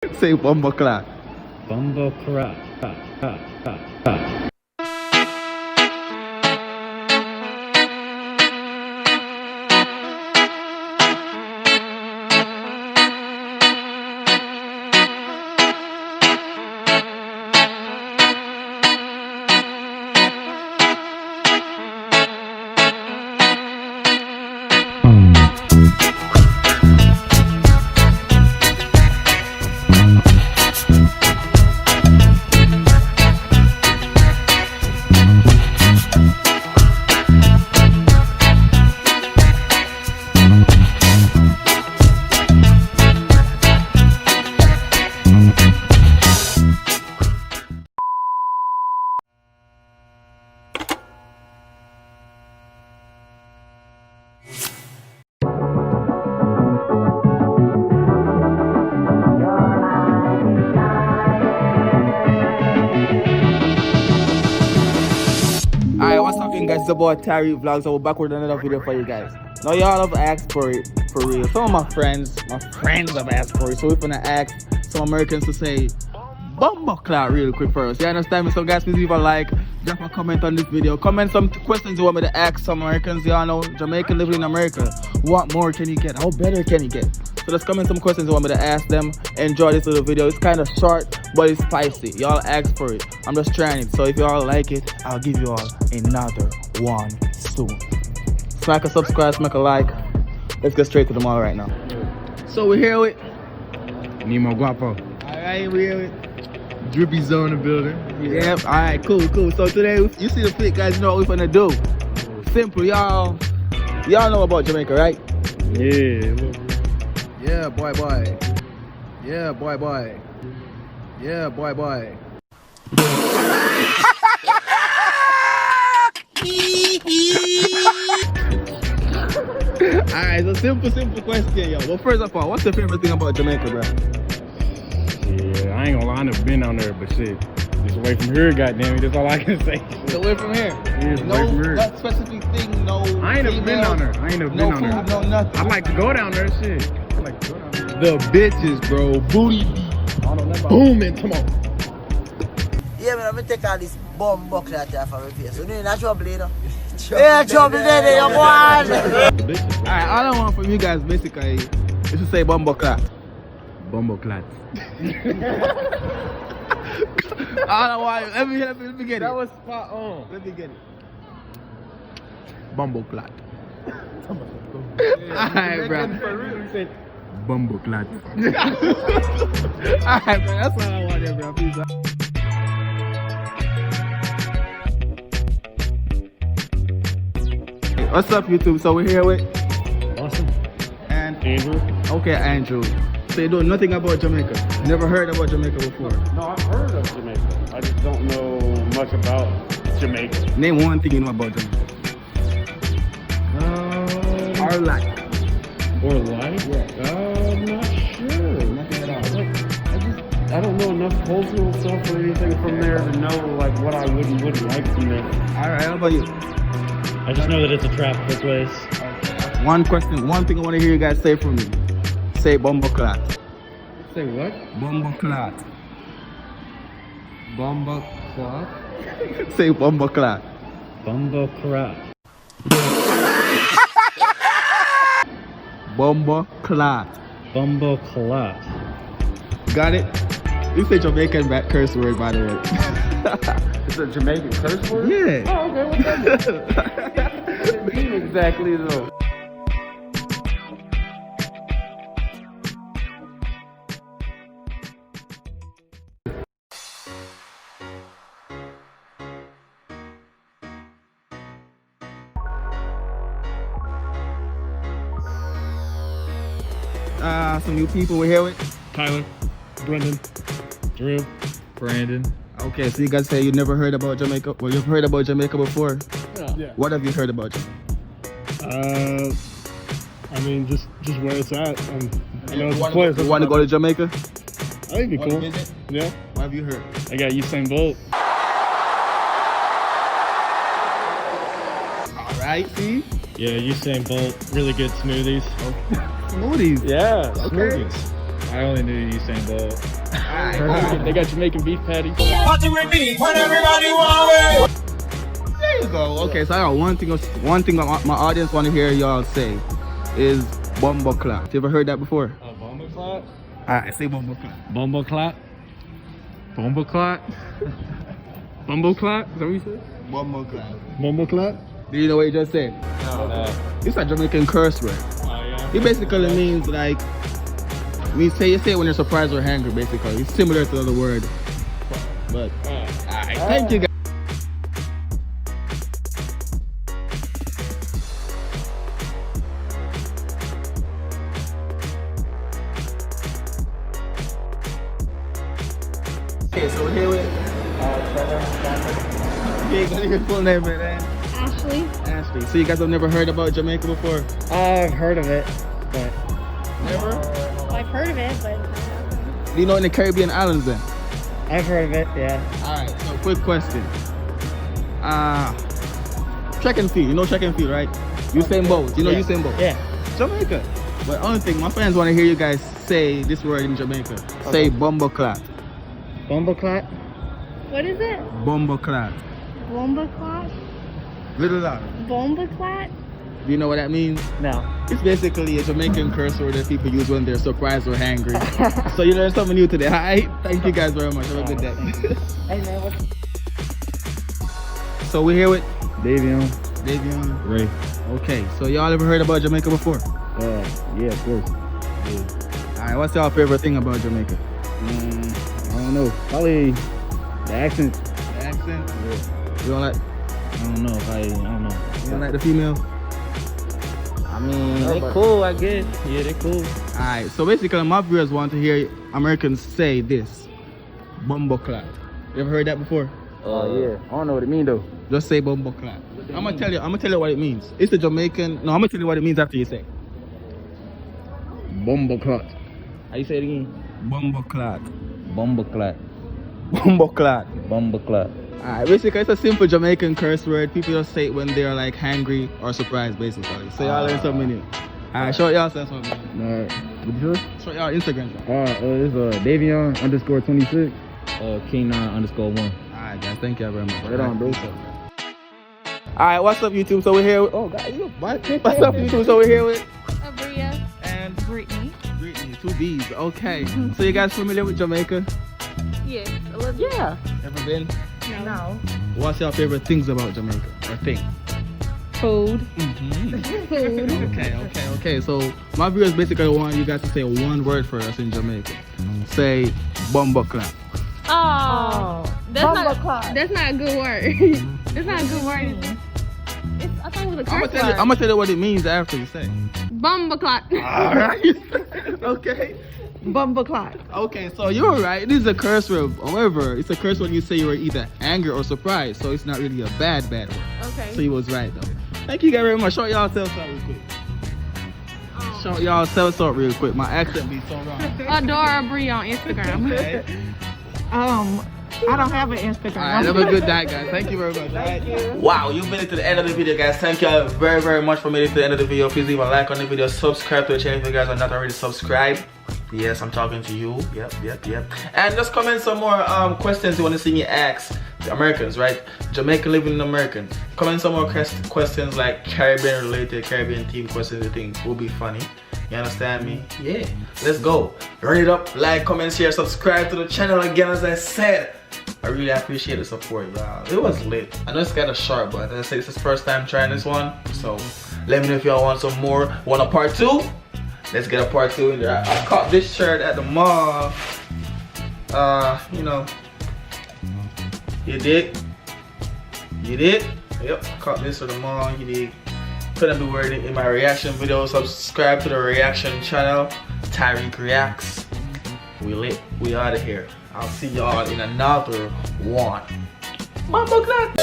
Say Bomboclaat. Bomboclaat. Alright, what's up, guys? It's the boy Tyrekevlogs. So we're back with another video for you guys. Now y'all have asked for it for real. Some of my friends have asked for it. So we're gonna ask some Americans to say Bomboclaat real quick for us. You understand me? So guys, please leave a like, drop a comment on this video. Comment some questions you want me to ask some Americans. Y'all know Jamaican living in America. What more can you get? How better can you get? So let's comment some questions you want me to ask them. Enjoy this little video. It's kind of short, but it's spicy. Y'all asked for it. I'm just trying it. So if y'all like it, I'll give you all another one soon. Smack a subscribe, smack a like. Let's get straight to the mall right now. So we're here with Nemo Guapo. Alright, we're here with Drippy Zone in the building. Yep, alright, cool. So today, you see the fit, guys, you know what we're gonna do. Simple, y'all know about Jamaica, right? Yeah. Yeah, boy. Yeah, boy. Yeah, boy. Alright, so simple question, yo. Well, first of all, what's your favorite thing about Jamaica, bro? Yeah, I ain't gonna lie, I never been on there, but shit. Just away from here, goddamn it, that's all I can say. It's away from here. Yeah, No, away from here. that specific thing, no. I ain't never been females, on there. No food, no nothing. I like to go down there, shit. I like to go down there. The bitches, bro. Booty beat. I don't know about booming, come on. Yeah, man, I'm gonna take all this Bomboclaat there for my face. So, you're not trouble, you know? Yeah, trouble there, you boy! The bitches. Alright, all I want from you guys basically is to say Bomboclaat. Bomboclaat. All I want, let me get it. That was spot on. Let me get it. Bomboclaat. Alright, bro. Bomboclaat. Alright, bro. That's all I want there, bro. Peace out. What's up, YouTube? So we're here with Awesome. and Andrew? okay, Andrew. So you know nothing about Jamaica. Never heard about Jamaica before. No, I've heard of Jamaica. I just don't know much about Jamaica. Name one thing you know about Jamaica. Our life. Or life? Yeah. I'm not sure. Nothing at all. I don't know enough cultural stuff or anything from there to know like what I would and wouldn't like from there. Alright, how about you? I just know that it's a tropical place. One question, one thing I want to hear you guys say from me. Say Bomboclaat. Say what? Bomboclaat. Bomboclaat? Say Bomboclaat. Bomboclaat. Bomboclaat. Bomboclaat. Got it? You say Jamaican curse word, by the way. It's a Jamaican curse word? Yeah. Oh, okay, what's that? What does it mean exactly though? Some new people we're here with. Tyler. Brendan. Drew. Brandon. Okay, so you guys say you never heard about Jamaica. Well, you've heard about Jamaica before. Yeah. What have you heard about Jamaica? I mean, just where it's at. I know it's a Want place. to go to Jamaica? I think it'd be Wanna cool. visit? Yeah. What have you heard? I got Usain Bolt. Alright, see? Yeah, Usain Bolt. Really good smoothies. Smoothies. Yeah. Okay. Smoothies. I only knew Usain Bolt. They got Jamaican beef patties. There you go. Okay, so I got one thing my audience want to hear y'all say is Bomboclaat. You ever heard that before? Bomboclaat? Alright, say Bomboclaat. Bomboclaat? Bomboclaat? Bomboclaat? Is that what you said? Bomboclaat. Bomboclaat? Do you know what you just said? No. It's a Jamaican curse word. Oh, yeah. It basically means like, you say it when you're surprised or angry, basically. It's similar to the other word. But, alright, thank you guys. Okay, so we're here with okay, what is your full name, man? Ashley. Ashley. So you guys have never heard about Jamaica before? I've heard of it, but Never? Well, I've heard of it, but Do you know any Caribbean islands then? I've heard of it, yeah. Alright, so quick question. Track and field, you know track and field, right? Usain Bolt, you know Yeah. Usain Bolt? Yeah. Jamaica. But only thing, my fans want to hear you guys say this word in Jamaica. Say Bomboclaat. Bomboclaat? what is it? Bomboclaat. Bomboclaat? Little louder. Bomboclaat? Do you know what that means? No. It's basically a Jamaican curse word that people use when they're surprised or angry. So you learned something new today. Alright, thank you guys very much. Have a good day. Hey, man, what's... So we're here with Davion, Davion. Ray. Okay, so y'all ever heard about Jamaica before? Yeah, of course. Alright, what's y'all favorite thing about Jamaica? I don't know. Probably the accent. The accent? Yeah. You don't like? I don't know. You don't like the female? I mean, they cool, I guess. Yeah, they cool. Alright, so basically my viewers want to hear Americans say this. Bomboclaat. You ever heard that before? Yeah. I don't know what it mean though. Just say Bomboclaat. I'm gonna tell you what it means. It's a Jamaican. No, I'm gonna tell you what it means after you say. Bomboclaat. How you say it again? Bomboclaat. Bomboclaat. Bomboclaat. Bomboclaat. Alright, basically it's a simple Jamaican curse word. People just say it when they're like hangry or surprised, basically. So y'all learn something new. Alright, show y'all something. Alright. What you say? Show y'all Instagram. It's Davion_26. King9_1. Alright guys, thank you very much. Right on, bro. Alright, what's up YouTube? So we're here with, oh god, you what? What's up YouTube? So we're here with Abria. and Brittany. Brittany, 2 B's. Okay. So you guys familiar with Jamaica? Yes. Yeah. Ever been? No. What's your favorite things about Jamaica? Or thing? Food. Okay. So my viewers basically want you guys to say one word for us in Jamaica. Say Bomboclaat. Oh. That's not a good word. It's not a good word. I thought it was a curse word. I'm gonna tell you what it means after you say. Bomboclaat. Alright. Okay. Bomboclaat. Okay, so you're right. It is a curse word. However, it's a curse when you say you were either angry or surprised. So it's not really a bad word. Okay. So you was right though. Thank you guys very much. Show y'all self out real quick. Show y'all self out real quick. My accent be so wrong. Adora Bree on Instagram. Okay. I don't have an Instagram. Alright, have a good night, guys. Thank you very much. Thank you. Wow, you've made it to the end of the video, guys. Thank you very, very much for making it to the end of the video. Please leave a like on the video. Subscribe to the channel if you guys are not already subscribed. Yes, I'm talking to you. Yep. And just comment some more questions you want to see me ask the Americans, right? Jamaican living in American. Comment some more questions like Caribbean related, Caribbean team questions you think will be funny. You understand me? Yeah. Let's go. Run it up. Like, comment, share, subscribe to the channel again, as I said. I really appreciate the support, y'all. It was lit. I know it's kind of short, but as I said, this is the first time trying this one. So let me know if y'all want some more. Want a part 2? Let's get a part 2 in there. I caught this shirt at the mall. You know. You did? Yep, caught this at the mall. You did. Couldn't be wearing it in my reaction video. Subscribe to the reaction channel. Tyreke Reacts. We lit. We out of here. I'll see y'all in another one. Bomboclaat.